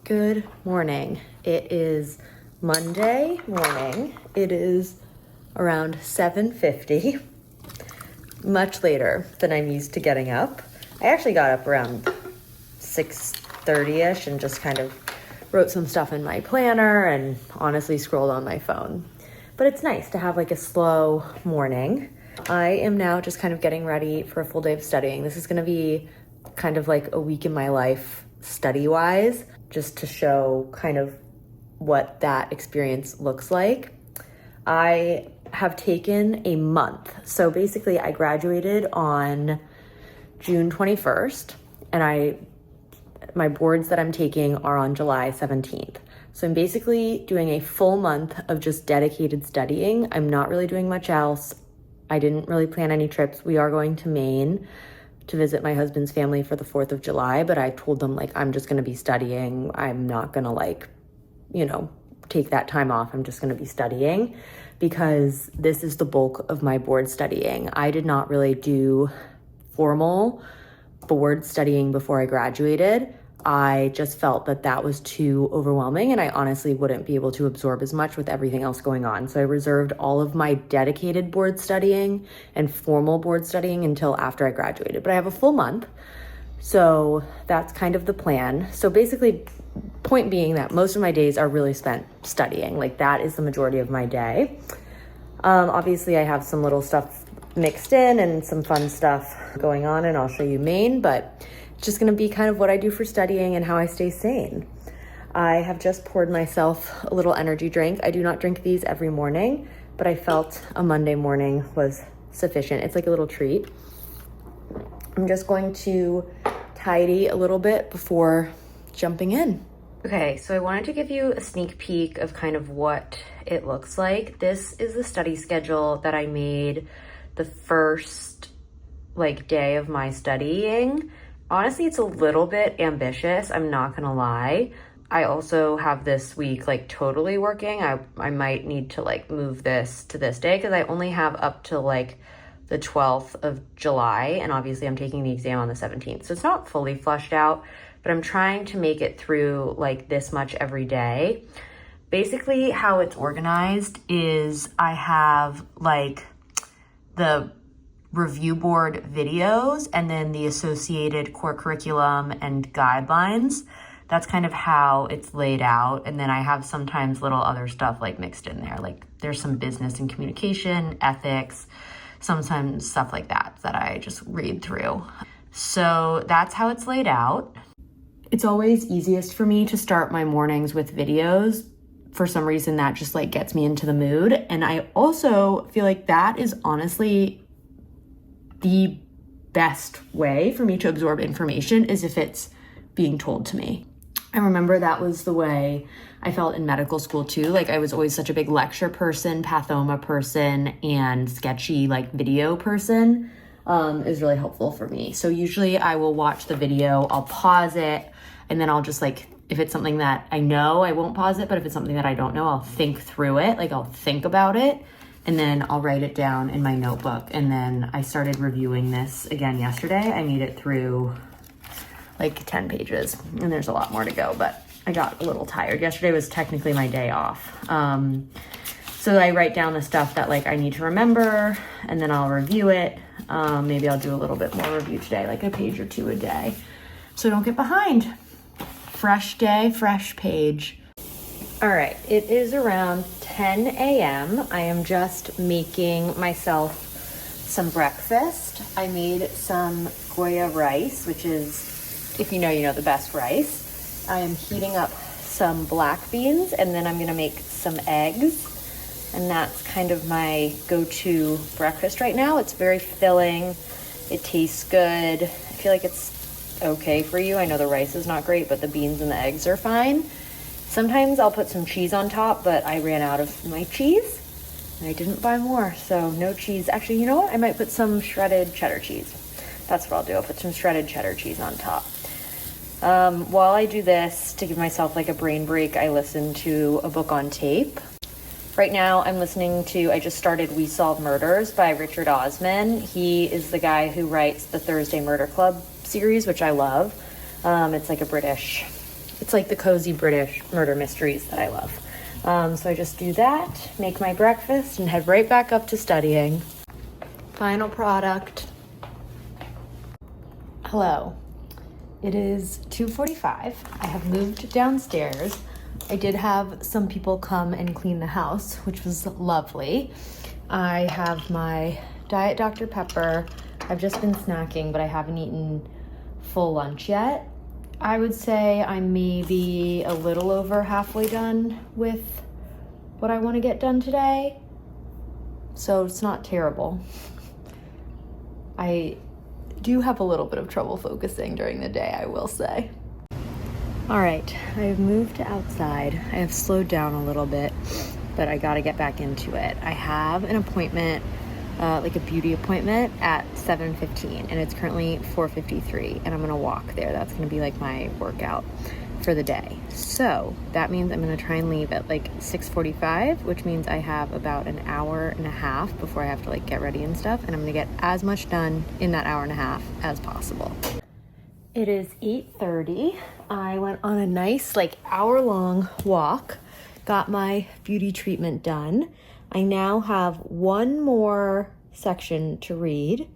Good morning. It is Monday morning. It is around 7:50, much later than I'm used to getting up. I actually got up around 6:30ish and just kind of wrote some stuff in my planner and honestly scrolled on my phone. But it's nice to have like a slow morning. I am now just kind of getting ready for a full day of studying. This is going to be kind of like a week in my life study-wise, just to show kind of what that experience looks like. I have taken a month. So basically I graduated on June 21st and my boards that I'm taking are on July 17th. So I'm basically doing a full month of just dedicated studying. I'm not really doing much else. I didn't really plan any trips. We are going to Maine to visit my husband's family for the 4th of July, but I told them I'm just gonna be studying. I'm not gonna take that time off. I'm just gonna be studying because this is the bulk of my board studying. I did not really do formal board studying before I graduated. I just felt that was too overwhelming and I honestly wouldn't be able to absorb as much with everything else going on. So I reserved all of my dedicated board studying and formal board studying until after I graduated. But I have a full month, so that's kind of the plan. So basically, point being that most of my days are really spent studying. That is the majority of my day. Obviously, I have some little stuff mixed in and some fun stuff going on, and I'll show you Maine, but it's just gonna be kind of what I do for studying and how I stay sane. I have just poured myself a little energy drink. I do not drink these every morning, but I felt a Monday morning was sufficient. It's like a little treat. I'm just going to tidy a little bit before jumping in. Okay, so I wanted to give you a sneak peek of kind of what it looks like. This is the study schedule that I made the first day of my studying. Honestly, it's a little bit ambitious, I'm not gonna lie. I also have this week totally working. I might need to move this to this day because I only have up to the 12th of July, and obviously I'm taking the exam on the 17th. So it's not fully flushed out, but I'm trying to make it through this much every day. Basically how it's organized is I have the review board videos and then the associated core curriculum and guidelines. That's kind of how it's laid out. And then I have sometimes little other stuff mixed in there. There's some business and communication, ethics, sometimes stuff like that I just read through. So that's how it's laid out. It's always easiest for me to start my mornings with videos. For some reason that just gets me into the mood. And I also feel that is honestly the best way for me to absorb information is if it's being told to me. I remember that was the way I felt in medical school too. I was always such a big lecture person, pathoma person, and sketchy video person is really helpful for me. So usually I will watch the video, I'll pause it, and then I'll just if it's something that I know, I won't pause it, but if it's something that I don't know, I'll think through it. I'll think about it, and then I'll write it down in my notebook. And then I started reviewing this again yesterday. I made it through 10 pages, and there's a lot more to go, but I got a little tired. Yesterday was technically my day off. So I write down the stuff that I need to remember, and then I'll review it. Maybe I'll do a little bit more review today, a page or two a day, so I don't get behind. Fresh day, fresh page. All right, it is around 10 a.m. I am just making myself some breakfast. I made some Goya rice, which is, if you know, the best rice. I am heating up some black beans, and then I'm gonna make some eggs. And that's kind of my go-to breakfast right now. It's very filling, it tastes good. I feel like it's okay for you. I know the rice is not great, but the beans and the eggs are fine. Sometimes I'll put some cheese on top, but I ran out of my cheese and I didn't buy more, so no cheese. Actually, you know what? I might put some shredded cheddar cheese. That's what I'll do. I'll put some shredded cheddar cheese on top. While I do this, to give myself a brain break, I listen to a book on tape. Right now I'm listening to, I just started We Solve Murders by Richard Osman. He is the guy who writes the Thursday Murder Club series, which I love. It's like a British It's like the cozy British murder mysteries that I love. So I just do that, make my breakfast, and head right back up to studying. Final product. Hello. It is 2:45. I have moved downstairs. I did have some people come and clean the house, which was lovely. I have my Diet Dr. Pepper. I've just been snacking, but I haven't eaten full lunch yet. I would say I'm maybe a little over halfway done with what I want to get done today. So it's not terrible. I do have a little bit of trouble focusing during the day, I will say. All right, I've moved to outside. I have slowed down a little bit, but I gotta get back into it. I have an appointment, like a beauty appointment at 7:15, and it's currently 4:53, and I'm gonna walk there. That's gonna be like my workout for the day. So that means I'm gonna try and leave at like 6:45, which means I have about an hour and a half before I have to like get ready and stuff, and I'm gonna get as much done in that hour and a half as possible. It is 8:30. I went on a nice like hour-long walk, got my beauty treatment done. I now have one more section to read,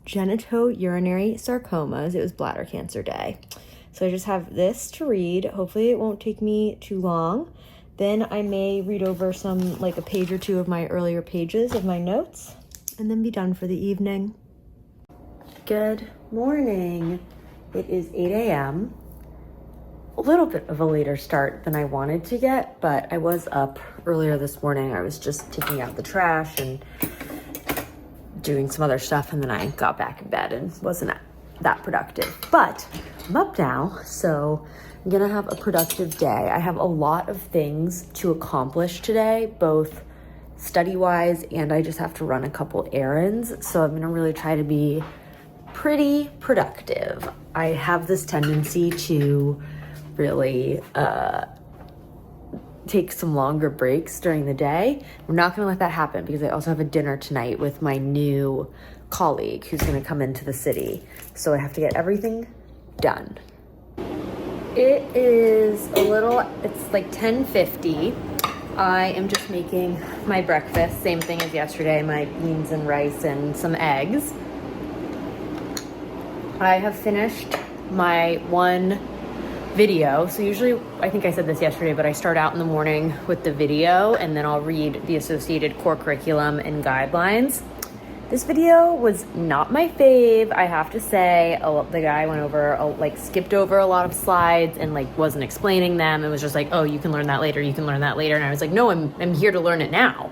genitourinary sarcomas. It was bladder cancer day. So I just have this to read. Hopefully it won't take me too long. Then I may read over some, like a page or two of my earlier pages of my notes, and then be done for the evening. Good morning. It is 8 a.m. A little bit of a later start than I wanted to get, but I was up earlier this morning. I was just taking out the trash and doing some other stuff, and then I got back in bed and wasn't that productive. But I'm up now, so I'm gonna have a productive day. I have a lot of things to accomplish today, both study-wise, and I just have to run a couple errands. So I'm gonna really try to be pretty productive. I have this tendency to really take some longer breaks during the day. We're not gonna let that happen because I also have a dinner tonight with my new colleague who's gonna come into the city. So I have to get everything done. It is it's like 10:50. I am just making my breakfast, same thing as yesterday, my beans and rice and some eggs. I have finished my one video. So usually, I think I said this yesterday, but I start out in the morning with the video and then I'll read the associated core curriculum and guidelines. This video was not my fave, I have to say. The guy went over, skipped over a lot of slides and wasn't explaining them. It was just like, oh, you can learn that later, you can learn that later. And I was like, no, I'm here to learn it now.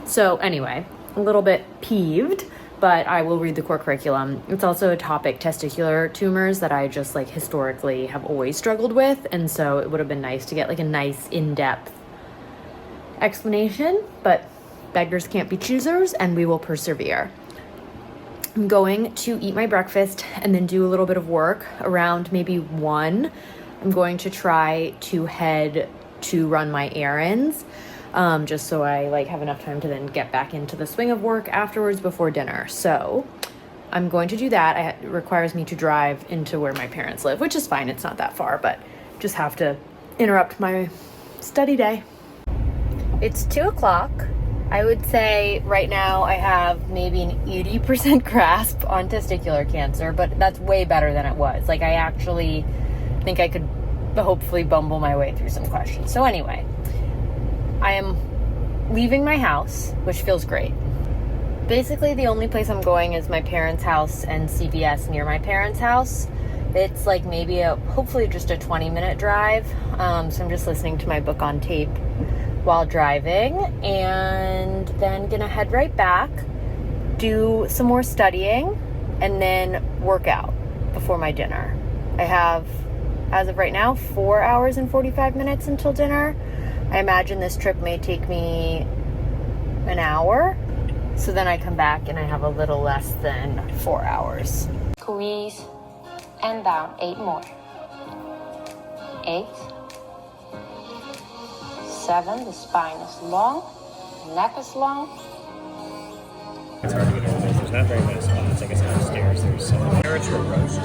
So anyway, a little bit peeved, but I will read the core curriculum. It's also a topic, testicular tumors, that I just historically have always struggled with. And so it would have been nice to get a nice in-depth explanation, but beggars can't be choosers, and we will persevere. I'm going to eat my breakfast and then do a little bit of work around maybe 1. I'm going to try to head to run my errands, just so I have enough time to then get back into the swing of work afterwards before dinner. So I'm going to do that. It requires me to drive into where my parents live, which is fine. It's not that far, but just have to interrupt my study day. It's 2 o'clock. I would say right now I have maybe an 80% grasp on testicular cancer, but that's way better than it was. I actually think I could hopefully bumble my way through some questions. So anyway, I am leaving my house, which feels great. Basically, the only place I'm going is my parents' house and CVS near my parents' house. It's maybe hopefully just a 20-minute drive. So I'm just listening to my book on tape while driving, and then gonna head right back, do some more studying, and then work out before my dinner. I have, as of right now, 4 hours and 45 minutes until dinner. I imagine this trip may take me an hour, so then I come back and I have a little less than 4 hours. Squeeze and down, 8 more. 8. 7, the spine is long, neck is long. It's hard to get over this. There's not very many spots. I guess downstairs there's some carrots were roasted.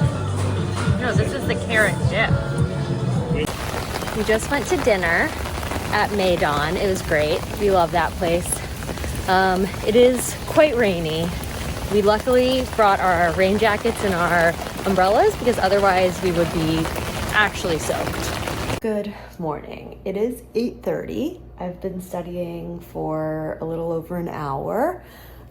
No, this is the carrot dip. We just went to dinner at Maine. It was great. We love that place. It is quite rainy. We luckily brought our rain jackets and our umbrellas because otherwise we would be actually soaked. Good morning. It is 8:30. I've been studying for a little over an hour.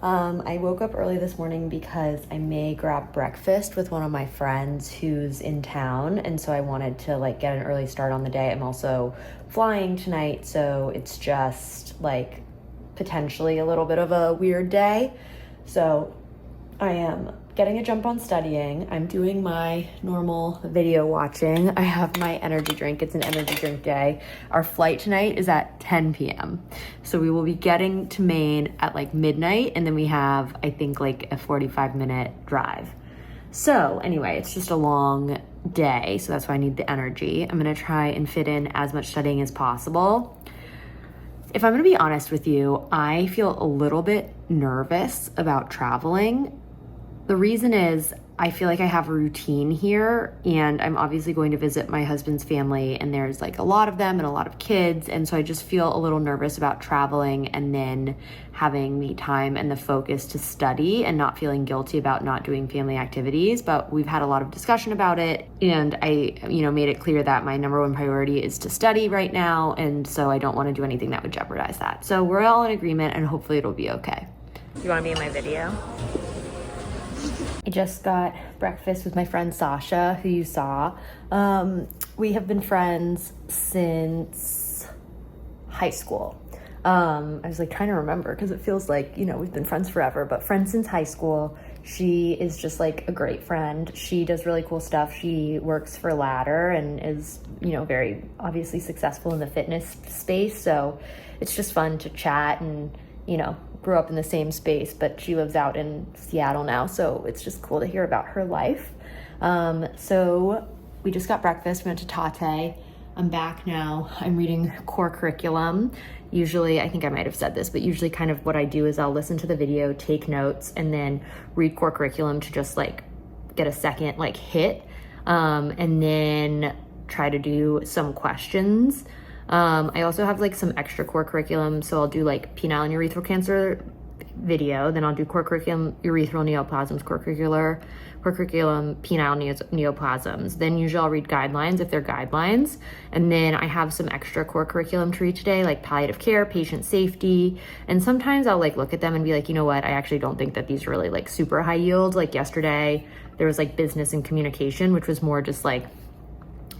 I woke up early this morning because I may grab breakfast with one of my friends who's in town, and so I wanted to like get an early start on the day. I'm also flying tonight, so it's just like potentially a little bit of a weird day. So I am getting a jump on studying. I'm doing my normal video watching. I have my energy drink. It's an energy drink day. Our flight tonight is at 10 p.m. So we will be getting to Maine at like midnight, and then we have, I think, like a 45-minute drive. So anyway, it's just a long day, so that's why I need the energy. I'm gonna try and fit in as much studying as possible. If I'm gonna be honest with you, I feel a little bit nervous about traveling. The reason is I feel like I have a routine here, and I'm obviously going to visit my husband's family, and there's like a lot of them and a lot of kids, and so I just feel a little nervous about traveling and then having the time and the focus to study and not feeling guilty about not doing family activities. But we've had a lot of discussion about it, and I made it clear that my number one priority is to study right now, and so I don't want to do anything that would jeopardize that. So we're all in agreement, and hopefully it'll be okay. You want to be in my video? I just got breakfast with my friend Sasha, who you saw. We have been friends since high school. I was like trying to remember because it feels like, we've been friends forever, but friends since high school. She is just like a great friend. She does really cool stuff. She works for Ladder and is, very obviously successful in the fitness space. So it's just fun to chat and, grew up in the same space, but she lives out in Seattle now, so it's just cool to hear about her life. So we just got breakfast, we went to Tate. I'm back now. I'm reading core curriculum. Usually, I think I might have said this, but usually kind of what I do is I'll listen to the video, take notes, and then read core curriculum to just like get a second like hit, and then try to do some questions. I also have like some extra core curriculum, so I'll do like penile and urethral cancer video, then I'll do core curriculum urethral neoplasms, core curriculum penile neoplasms. Then usually I'll read guidelines if they're guidelines, and then I have some extra core curriculum to read today, like palliative care, patient safety, and sometimes I'll like look at them and be like, you know what, I actually don't think that these are really like super high yield. Like yesterday there was like business and communication, which was more just like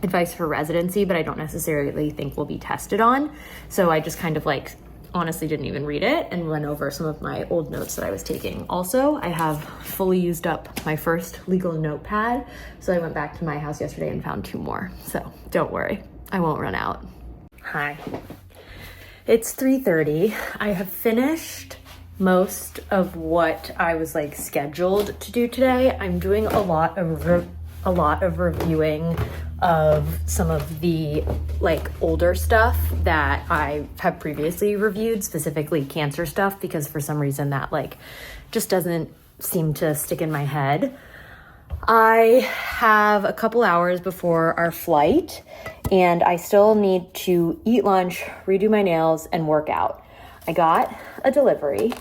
advice for residency, but I don't necessarily think will be tested on. So I just kind of like honestly didn't even read it and went over some of my old notes that I was taking. Also, I have fully used up my first legal notepad. So I went back to my house yesterday and found 2 more. So don't worry, I won't run out. Hi, it's 3:30. I have finished most of what I was like scheduled to do today. I'm doing a lot of reviewing of some of the like older stuff that I have previously reviewed, specifically cancer stuff, because for some reason that like just doesn't seem to stick in my head. I have a couple hours before our flight, and I still need to eat lunch, redo my nails, and work out. I got a delivery.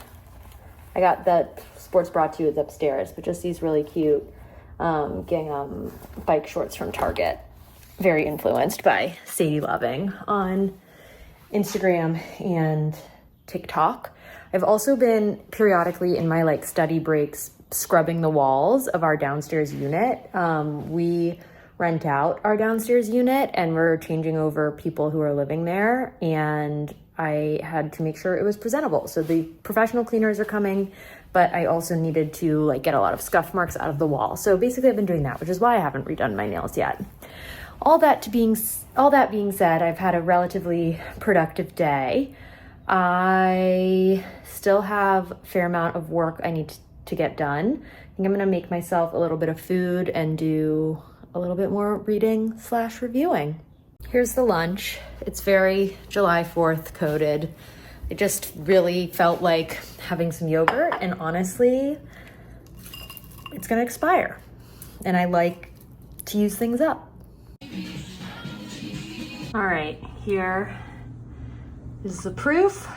I got the sports bra too, it's upstairs, but just these really cute gingham bike shorts from Target. Very influenced by Sadie Loving on Instagram and TikTok. I've also been periodically in my like study breaks scrubbing the walls of our downstairs unit. We rent out our downstairs unit and we're changing over people who are living there, and I had to make sure it was presentable. So the professional cleaners are coming, but I also needed to like get a lot of scuff marks out of the wall. So basically I've been doing that, which is why I haven't redone my nails yet. All that being said, I've had a relatively productive day. I still have a fair amount of work I need to get done. I think I'm gonna make myself a little bit of food and do a little bit more reading / reviewing. Here's the lunch. It's very July 4th coded. I just really felt like having some yogurt, and honestly, it's gonna expire. And I like to use things up. All right, here is the proof.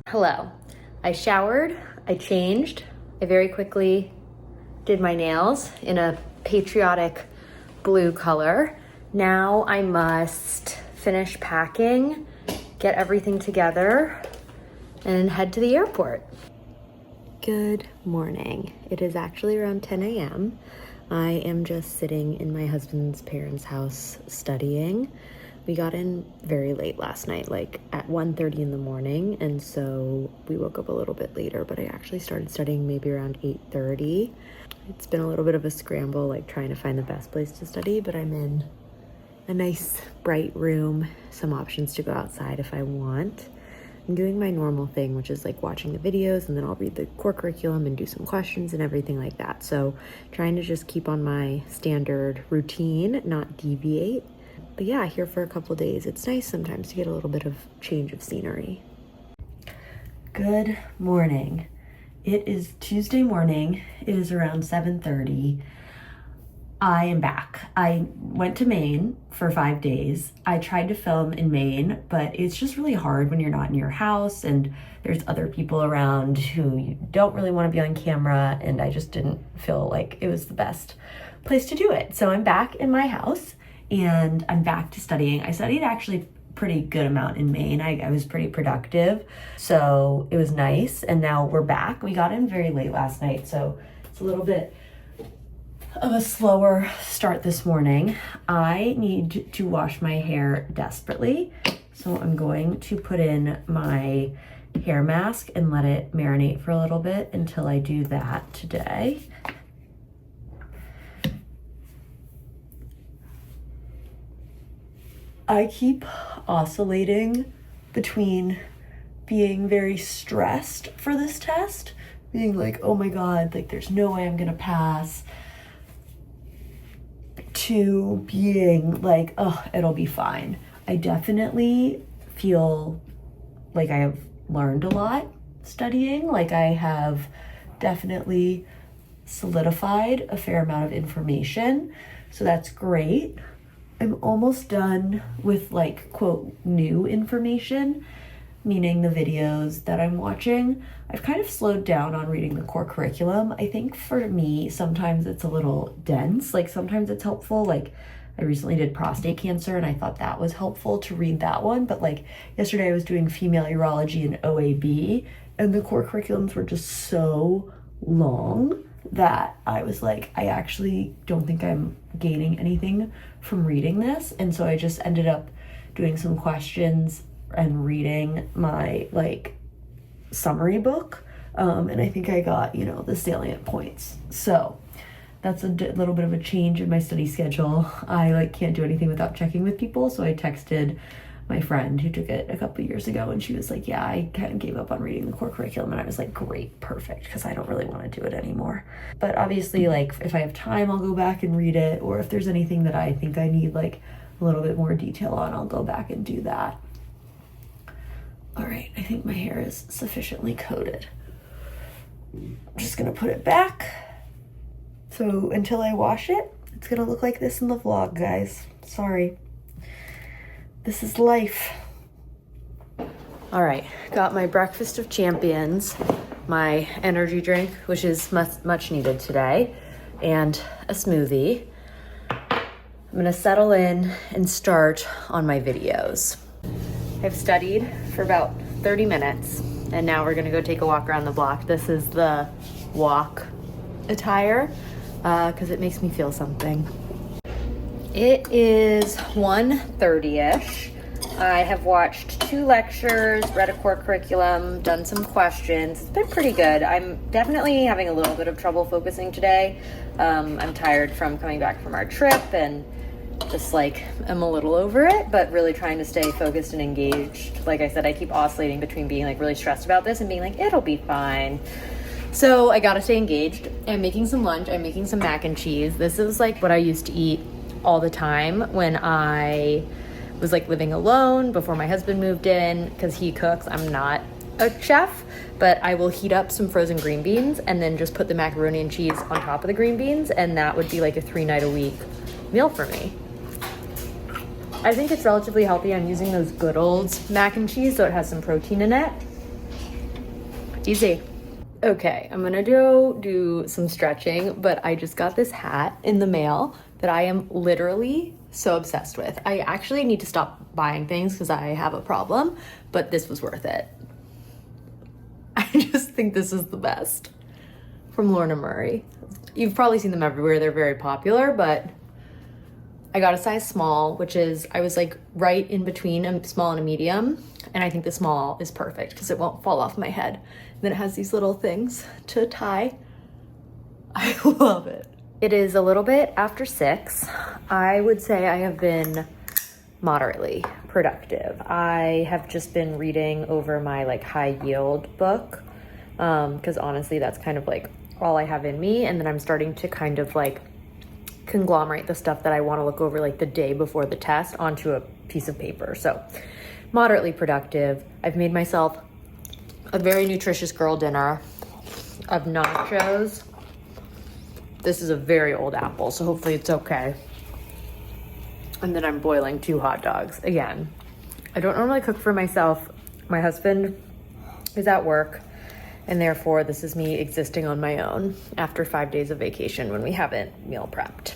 Hello. I showered, I changed, I very quickly did my nails in a patriotic blue color. Now I must finish packing, get everything together, and head to the airport. Good morning. It is actually around 10 a.m. I am just sitting in my husband's parents' house studying. We got in very late last night, like at 1:30 in the morning, and so we woke up a little bit later, but I actually started studying maybe around 8:30. It's been a little bit of a scramble, like trying to find the best place to study, but I'm in a nice bright room, some options to go outside if I want. I'm doing my normal thing, which is like watching the videos, and then I'll read the core curriculum and do some questions and everything like that. So trying to just keep on my standard routine, not deviate. But yeah, here for a couple days. It's nice sometimes to get a little bit of change of scenery. Good morning. It is Tuesday morning. It is around 7:30. I am back. I went to Maine for 5 days. I tried to film in Maine, but it's just really hard when you're not in your house and there's other people around who you don't really want to be on camera, and I just didn't feel like it was the best place to do it. So I'm back in my house and I'm back to studying. I studied actually pretty good amount in Maine. I was pretty productive, so it was nice. And now we're back. We got in very late last night, so it's a little bit of a slower start this morning. I need to wash my hair desperately, so I'm going to put in my hair mask and let it marinate for a little bit until I do that today. I keep oscillating between being very stressed for this test, being like, oh my God, like there's no way I'm gonna pass, to being like, oh, it'll be fine. I definitely feel like I have learned a lot studying. Like I have definitely solidified a fair amount of information. So that's great. I'm almost done with like, quote, new information, meaning the videos that I'm watching. I've kind of slowed down on reading the core curriculum. I think for me, sometimes it's a little dense. Like sometimes it's helpful. Like I recently did prostate cancer and I thought that was helpful to read that one. But like yesterday I was doing female urology and OAB, and the core curriculums were just so long that I was like, I actually don't think I'm gaining anything from reading this. And so I just ended up doing some questions and reading my like summary book, and I think I got, you know, the salient points. So that's a little bit of a change in my study schedule. I like can't do anything without checking with people, so I texted my friend who took it a couple years ago, and she was like, yeah, I kind of gave up on reading the core curriculum. And I was like, great, perfect, because I don't really want to do it anymore. But obviously, like if I have time, I'll go back and read it, or if there's anything that I think I need like a little bit more detail on, I'll go back and do that. All right, I think my hair is sufficiently coated. I'm just gonna put it back. So until I wash it, it's gonna look like this in the vlog, guys. Sorry. This is life. All right, got my breakfast of champions, my energy drink, which is much needed today, and a smoothie. I'm gonna settle in and start on my videos. I've studied for about 30 minutes, and now we're gonna go take a walk around the block. This is the walk attire, because it makes me feel something. It is 1:30-ish. I have watched 2 lectures, read a core curriculum, done some questions. It's been pretty good. I'm definitely having a little bit of trouble focusing today. I'm tired from coming back from our trip and just like I'm a little over it, but really trying to stay focused and engaged. Like I said, I keep oscillating between being like really stressed about this and being like, it'll be fine. So I gotta stay engaged. I'm making some lunch. I'm making some mac and cheese. This is like what I used to eat all the time when I was like living alone before my husband moved in, because he cooks. I'm not a chef, but I will heat up some frozen green beans and then just put the macaroni and cheese on top of the green beans, and that would be like a 3-night-a-week meal for me. I think it's relatively healthy. I'm using those good old mac and cheese, so it has some protein in it. Easy. Okay, I'm gonna go do some stretching, but I just got this hat in the mail that I am literally so obsessed with. I actually need to stop buying things because I have a problem, but this was worth it. I just think this is the best. From Lorna Murray. You've probably seen them everywhere. They're very popular, but I got a size small, which is, I was like right in between a small and a medium. And I think the small is perfect because it won't fall off my head. And then it has these little things to tie. I love it. It is a little bit after 6. I would say I have been moderately productive. I have just been reading over my like high yield book. Because honestly, that's kind of like all I have in me. And then I'm starting to kind of like conglomerate the stuff that I want to look over like the day before the test onto a piece of paper. So moderately productive. I've made myself a very nutritious girl dinner of nachos. This is a very old apple, so hopefully it's okay. And then I'm boiling 2 hot dogs. Again, I don't normally cook for myself. My husband is at work, and therefore this is me existing on my own after 5 days of vacation when we haven't meal prepped.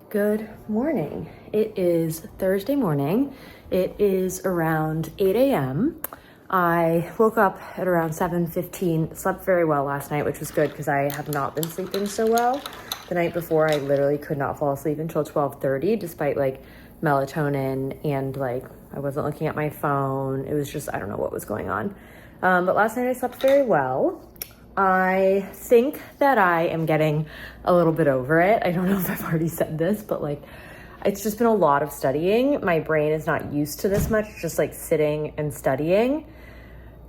Good morning. It is Thursday morning. It is around 8 a.m. I woke up at around 7:15, slept very well last night, which was good because I have not been sleeping so well. The night before, I literally could not fall asleep until 12:30, despite like melatonin and like I wasn't looking at my phone. It was just, I don't know what was going on. But last night I slept very well. I think that I am getting a little bit over it. I don't know if I've already said this, but like it's just been a lot of studying. My brain is not used to this much, just like sitting and studying.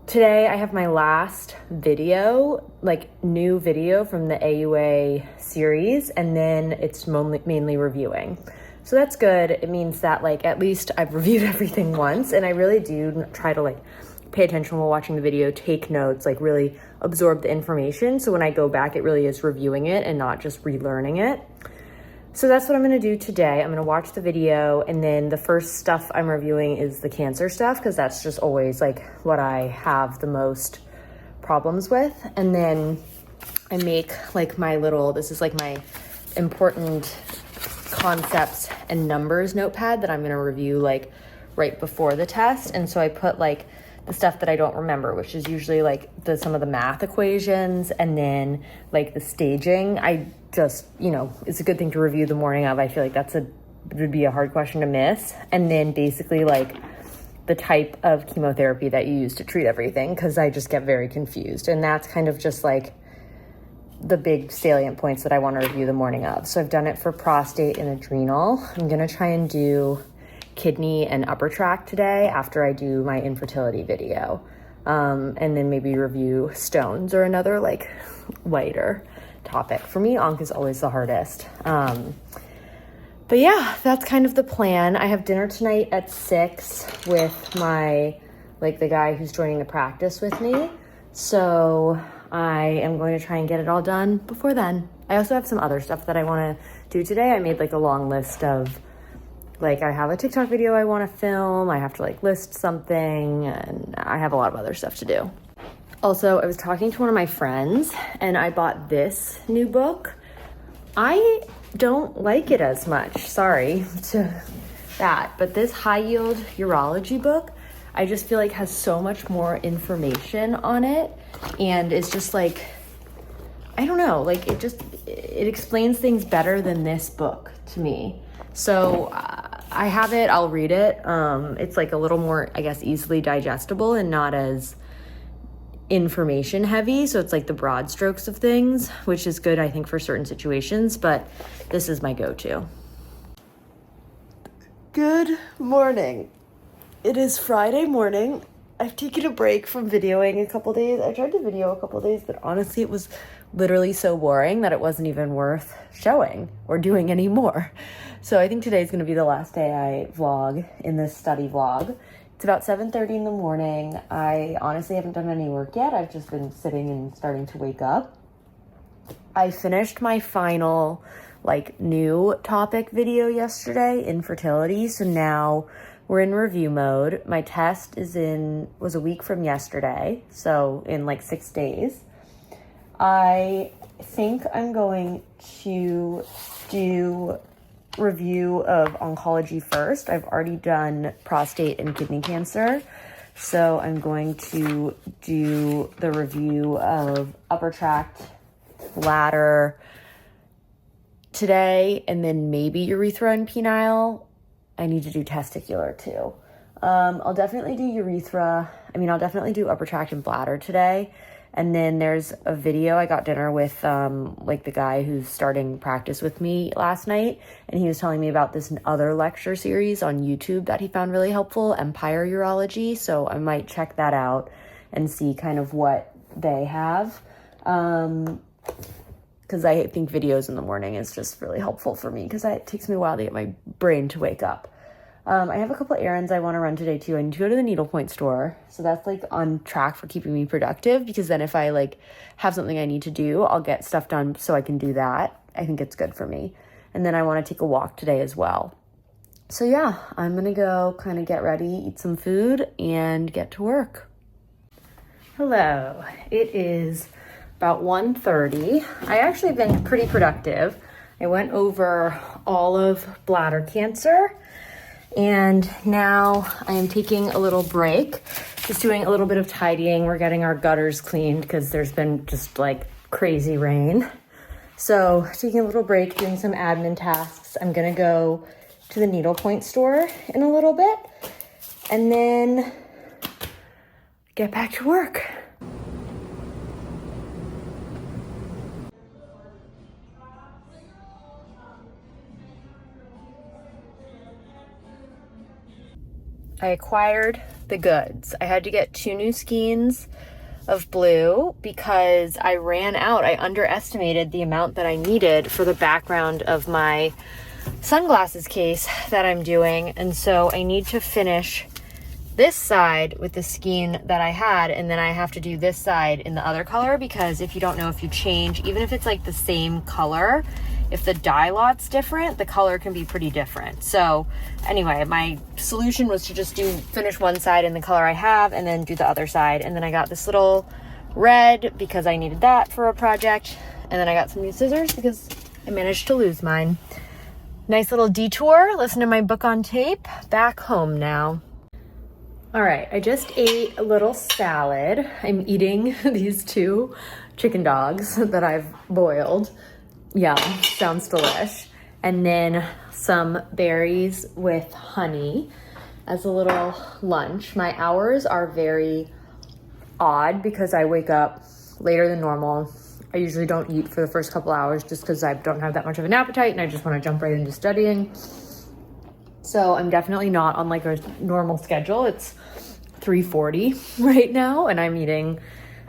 Today I have my last video, like new video from the AUA series, and then it's mainly reviewing. So that's good. It means that like at least I've reviewed everything once, and I really do try to like pay attention while watching the video, take notes, like really absorb the information. So when I go back, it really is reviewing it and not just relearning it. So that's what I'm gonna do today. I'm gonna watch the video, and then the first stuff I'm reviewing is the cancer stuff, because that's just always like what I have the most problems with. And then I make like my little, this is like my important concepts and numbers notepad that I'm gonna review like right before the test. And so I put like the stuff that I don't remember, which is usually like some of the math equations, and then like the staging. I just, you know, it's a good thing to review the morning of. I feel like would be a hard question to miss. And then basically like the type of chemotherapy that you use to treat everything, because I just get very confused. And that's kind of just like the big salient points that I want to review the morning of. So I've done it for prostate and adrenal. I'm gonna try and do kidney and upper tract today after I do my infertility video. And then maybe review stones or another like lighter topic. For me, onc is always the hardest. But yeah, that's kind of the plan. I have dinner tonight at 6 with my, like the guy who's joining the practice with me. So I am going to try and get it all done before then. I also have some other stuff that I want to do today. I made like a long list of, like I have a TikTok video I want to film. I have to like list something, and I have a lot of other stuff to do. Also, I was talking to one of my friends and I bought this new book. I don't like it as much, sorry to that, but this high yield urology book, I just feel like has so much more information on it, and it's just like, I don't know, like it explains things better than this book to me. So I have it, I'll read it. It's like a little more, I guess, easily digestible and not as information heavy. So it's like the broad strokes of things, which is good, I think, for certain situations, but this is my go-to. Good morning. It is Friday morning. I've taken a break from videoing a couple days. I tried to video a couple days, but honestly, it was literally so boring that it wasn't even worth showing or doing anymore. So I think today's going to be the last day I vlog in this study vlog. It's about 7:30 in the morning. I honestly haven't done any work yet. I've just been sitting and starting to wake up. I finished my final like new topic video yesterday, infertility. So now we're in review mode. My test was a week from yesterday, so in like 6 days. I think I'm going to do review of oncology first. I've already done prostate and kidney cancer. So I'm going to do the review of upper tract, bladder today, and then maybe urethra and penile. I need to do testicular too. I'll definitely do urethra. I'll definitely do upper tract and bladder today. And then there's a video. I got dinner with like the guy who's starting practice with me last night, and he was telling me about this other lecture series on YouTube that he found really helpful, Empire Urology. So I might check that out and see kind of what they have. Because I think videos in the morning is just really helpful for me because it takes me a while to get my brain to wake up. I have a couple errands I want to run today too. I need to go to the needlepoint store. So that's like on track for keeping me productive, because then if I like have something I need to do, I'll get stuff done so I can do that. I think it's good for me. And then I want to take a walk today as well. So yeah, I'm going to go kind of get ready, eat some food, and get to work. Hello. It is about 1:30. I actually been pretty productive. I went over all of bladder cancer. And now I am taking a little break, just doing a little bit of tidying. We're getting our gutters cleaned because there's been just like crazy rain. So taking a little break, doing some admin tasks. I'm gonna go to the needlepoint store in a little bit and then get back to work. I acquired the goods. I had to get 2 new skeins of blue because I ran out. I underestimated the amount that I needed for the background of my sunglasses case that I'm doing. And so I need to finish this side with the skein that I had, and then I have to do this side in the other color, because if you don't know, if you change, even if it's like the same color, if the dye lot's different, the color can be pretty different. So anyway, my solution was to just finish one side in the color I have and then do the other side. And then I got this little red because I needed that for a project. And then I got some new scissors because I managed to lose mine. Nice little detour, listen to my book on tape, back home now. All right, I just ate a little salad. I'm eating these 2 chicken dogs that I've boiled. Yum, sounds delish. And then some berries with honey as a little lunch. My hours are very odd because I wake up later than normal. I usually don't eat for the first couple hours just because I don't have that much of an appetite and I just want to jump right into studying. So I'm definitely not on like a normal schedule. It's 3:40 right now and I'm eating,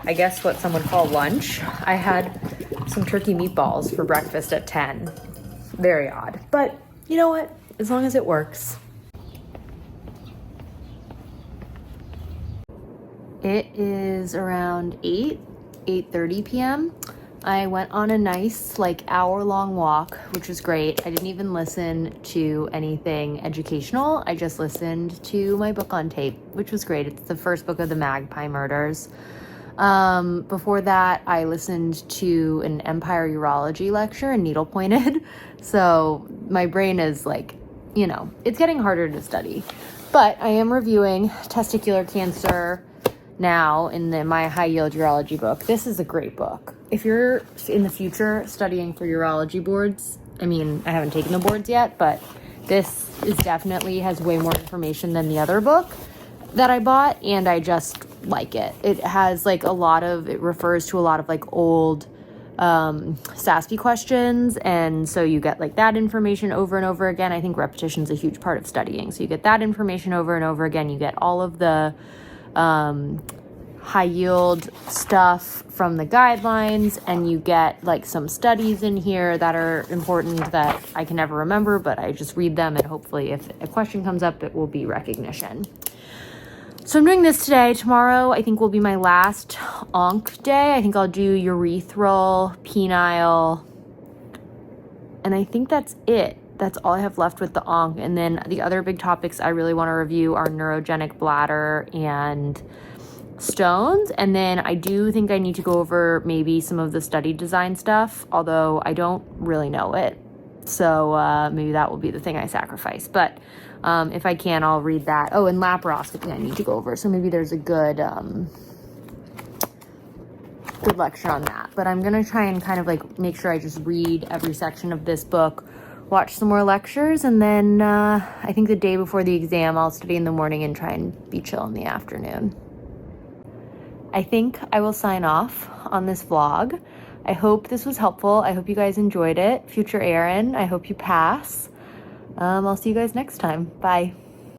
I guess, what some would call lunch. I had some turkey meatballs for breakfast at 10. Very odd, but you know what? As long as it works. It is around 8:30 p.m. I went on a nice like hour-long walk, which was great. I didn't even listen to anything educational. I just listened to my book on tape, which was great. It's the first book of the Magpie Murders. Before that, I listened to an Empire Urology lecture and needle pointed. So my brain is like, it's getting harder to study. But I am reviewing testicular cancer now in my high yield urology book. This is a great book. If you're in the future studying for urology boards, I haven't taken the boards yet, but this is definitely has way more information than the other book that I bought, and I just like it. It has like it refers to a lot of like old SASP questions, and so you get like that information over and over again. I think repetition is a huge part of studying, so you get that information over and over again. You get all of the high yield stuff from the guidelines, and you get like some studies in here that are important that I can never remember, but I just read them and hopefully if a question comes up, it will be recognition. So I'm doing this today. Tomorrow I think will be my last onc day. I think I'll do urethral, penile, And I think that's it. That's all I have left with the ONC. And then the other big topics I really want to review are neurogenic bladder and stones. And then I do think I need to go over maybe some of the study design stuff, although I don't really know it. So maybe that will be the thing I sacrifice. But if I can, I'll read that. Oh, and laparoscopy I need to go over. So maybe there's a good lecture on that. But I'm going to try and kind of like make sure I just read every section of this book, watch some more lectures, and then I think the day before the exam, I'll study in the morning and try and be chill in the afternoon. I think I will sign off on this vlog. I hope this was helpful. I hope you guys enjoyed it. Future Erin, I hope you pass. I'll see you guys next time. Bye.